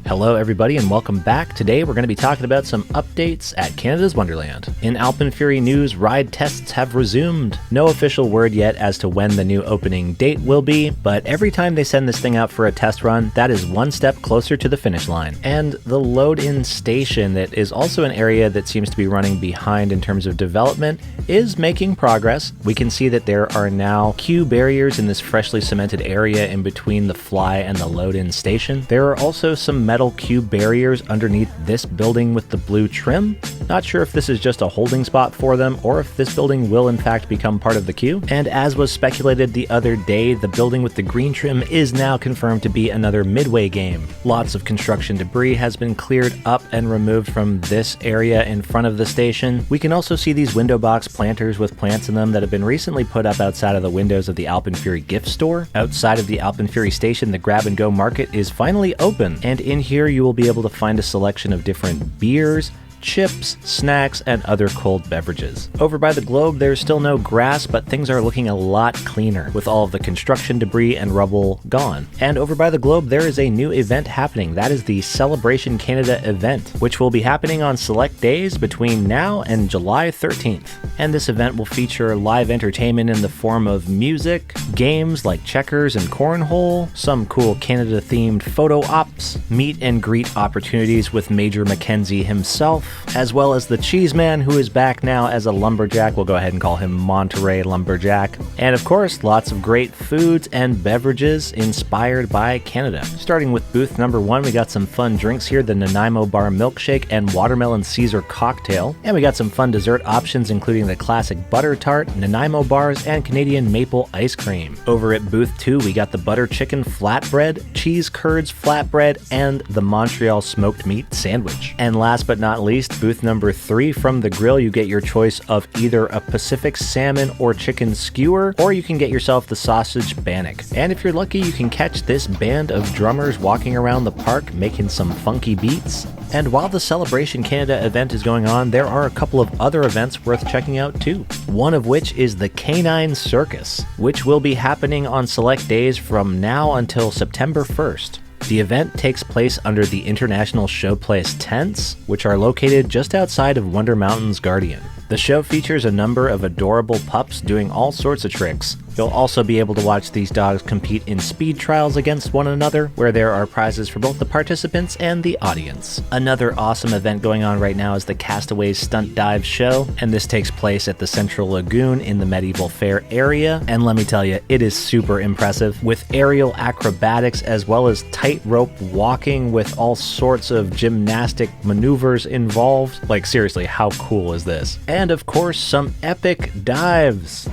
Hello everybody and welcome back. Today we're going to be talking about some updates at Canada's Wonderland. In Alpen Fury news, ride tests have resumed. No official word yet as to when the new opening date will be, but every time they send this thing out for a test run, that is one step closer to the finish line. And the load-in station, that is also an area that seems to be running behind in terms of development, is making progress. We can see that there are now queue barriers in this freshly cemented area in between the fly and the load-in station. There are also some metal cube barriers underneath this building with the blue trim. Not sure if this is just a holding spot for them or if this building will in fact become part of the queue. And as was speculated the other day, the building with the green trim is now confirmed to be another midway game. Lots of construction debris has been cleared up and removed from this area in front of the station. We can also see these window box planters with plants in them that have been recently put up outside of the windows of the Alpen Fury gift store. Outside of the Alpen Fury station, the grab and go market is finally open, and in here you will be able to find a selection of different beers, chips, snacks, and other cold beverages. Over by the Globe, there's still no grass, but things are looking a lot cleaner, with all of the construction debris and rubble gone. And over by the Globe, there is a new event happening. That is the Celebration Canada event, which will be happening on select days between now and July 13th. And this event will feature live entertainment in the form of music, games like checkers and cornhole, some cool Canada-themed photo ops, meet and greet opportunities with Major Mackenzie himself, as well as the Cheese Man, who is back now as a lumberjack. We'll go ahead and call him Monterey Lumberjack. And of course, lots of great foods and beverages inspired by Canada. Starting with booth number 1, we got some fun drinks here, the Nanaimo Bar Milkshake and Watermelon Caesar Cocktail. And we got some fun dessert options, including the classic Butter Tart, Nanaimo Bars, and Canadian Maple Ice Cream. Over at booth 2, we got the Butter Chicken Flatbread, Cheese Curds Flatbread, and the Montreal Smoked Meat Sandwich. And last but not least, booth number 3, from the grill, you get your choice of either a Pacific salmon or chicken skewer, or you can get yourself the sausage bannock. And if you're lucky, you can catch this band of drummers walking around the park making some funky beats. And while the Celebration Canada event is going on, there are a couple of other events worth checking out too. One of which is the Canine Circus, which will be happening on select days from now until September 1st. The event takes place under the International Showplace tents, which are located just outside of Wonder Mountain's Guardian. The show features a number of adorable pups doing all sorts of tricks. You'll also be able to watch these dogs compete in speed trials against one another, where there are prizes for both the participants and the audience. Another awesome event going on right now is the Castaways Stunt Dive Show, and this takes place at the Central Lagoon in the Medieval Fair area. And let me tell you, it is super impressive, with aerial acrobatics as well as tightrope walking with all sorts of gymnastic maneuvers involved. Like, seriously, how cool is this? And of course, some epic dives.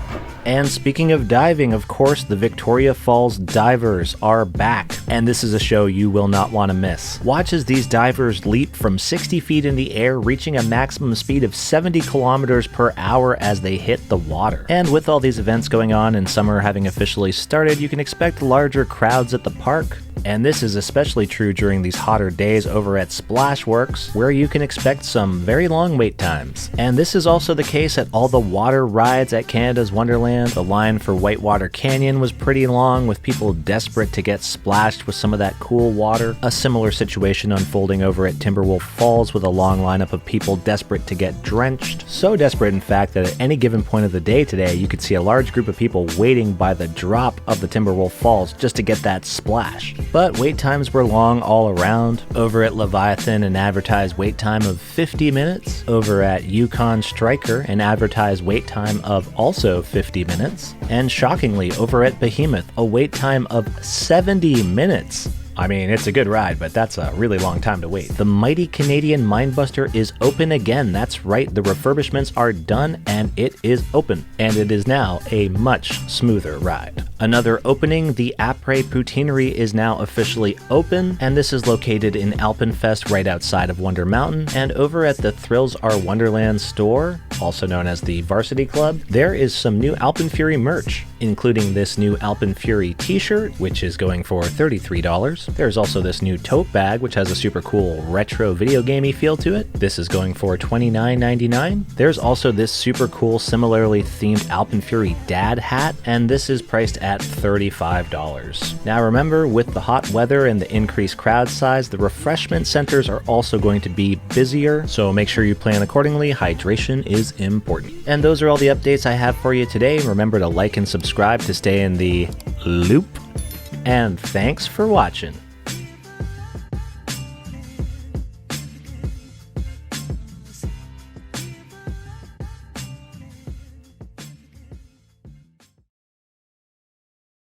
And speaking of diving, of course, the Victoria Falls Divers are back, and this is a show you will not want to miss. Watch as these divers leap from 60 feet in the air, reaching a maximum speed of 70 kilometers per hour as they hit the water. And with all these events going on and summer having officially started, you can expect larger crowds at the park. And this is especially true during these hotter days over at Splashworks, where you can expect some very long wait times. And this is also the case at all the water rides at Canada's Wonderland. The line for Whitewater Canyon was pretty long, with people desperate to get splashed with some of that cool water. A similar situation unfolding over at Timberwolf Falls, with a long lineup of people desperate to get drenched. So desperate, in fact, that at any given point of the day today, you could see a large group of people waiting by the drop of the Timberwolf Falls just to get that splash. But wait times were long all around. Over at Leviathan, an advertised wait time of 50 minutes. Over at Yukon Striker, an advertised wait time of also 50 minutes. And shockingly, over at Behemoth, a wait time of 70 minutes. I mean, it's a good ride, but that's a really long time to wait. The mighty Canadian Mindbuster is open again. That's right, the refurbishments are done and it is open. And it is now a much smoother ride. Another opening, the Après Poutinerie is now officially open, and this is located in Alpenfest right outside of Wonder Mountain. And over at the Thrills Are Wonderland store, also known as the Varsity Club, there is some new Alpen Fury merch. including this new Alpen Fury t-shirt, which is going for $33. There's also this new tote bag, which has a super cool retro video gamey feel to it. This is going for $29.99. There's also this super cool, similarly themed Alpen Fury dad hat, and this is priced at $35. Now remember, with the hot weather and the increased crowd size, the refreshment centers are also going to be busier, so make sure you plan accordingly. Hydration is important. And those are all the updates I have for you today. Remember to like and subscribe to stay in the loop, and thanks for watching.